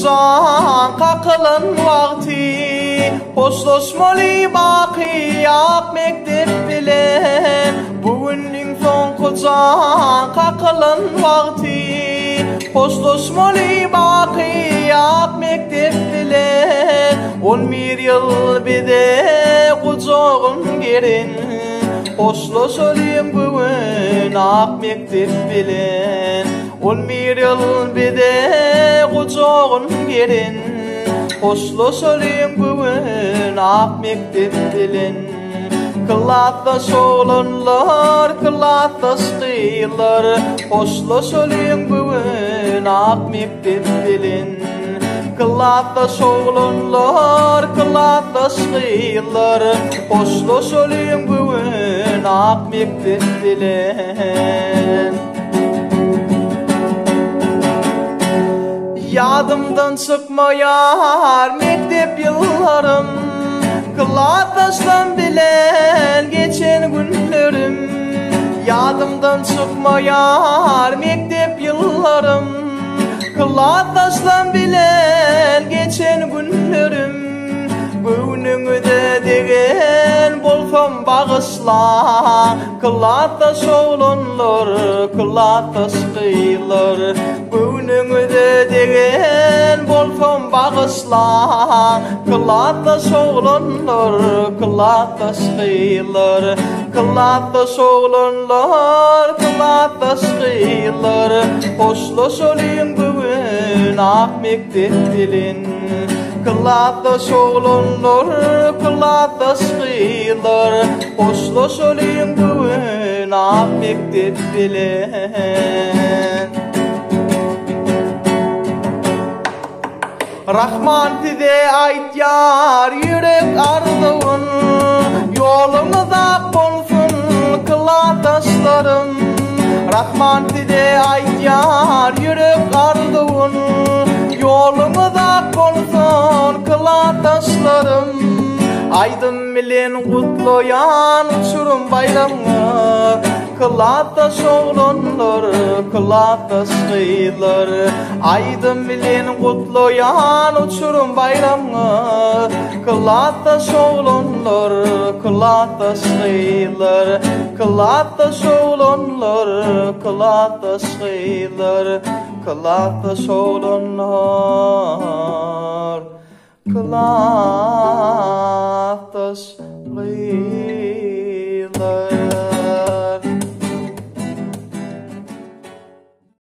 kucağın kakılın vakti hoşlaşmalı bakıyak mektep bilen bugünün son kucağın kakılın vakti hoşlaşmalı bakıyak mektep bilen 11 yıl bide kucağın gerin hoşlaşalım bugün ak mektep bilen 11 yıl bide kucağın gerin hoşlaşalım bugün ak mektep bilen kılatas oğlanlar kılatas kıyılar hoşlaşalım bugün ak mektep bilen kılatas oğlanlar kılatas kıyılar hoşlaşalım bugün ak mektep bilen yadımdan çıkmayar mektep yıllarım kılataslan bilen geçen günlerim yadımdan çıkmayar mektep yıllarım kılataslan bilen geçen günlerim Bugününgde degen bolsam bağışla kılatas oğlanlar kılatas kıyılar Bugününgde degen bolsam bağışla kılatas oğlanlar kılatas kıyılar kılatas oğlanlar kılatas kıyılar hoşlaşalım bugün ak mektep bilen kılatas oğlanlar kılatas kıyılar hoşlaşalım bugün ak mektep bilen Rahman tide ait yar yürek ardığın yolumda bolsun kılataslarım Rahman tide ait yar yürek ardığın yolumda bolsun kılataslarım Aydın bilen kutlayan uçurum bayramı kılatas oğlanlar kılatas kıyılar Aydın bilen kutlayan uçurum bayramı kılatas oğlanlar kılatas kıyılar kılatas oğlanlar kılatas kıyılar kılatas oğlanlar kılatas kıyılar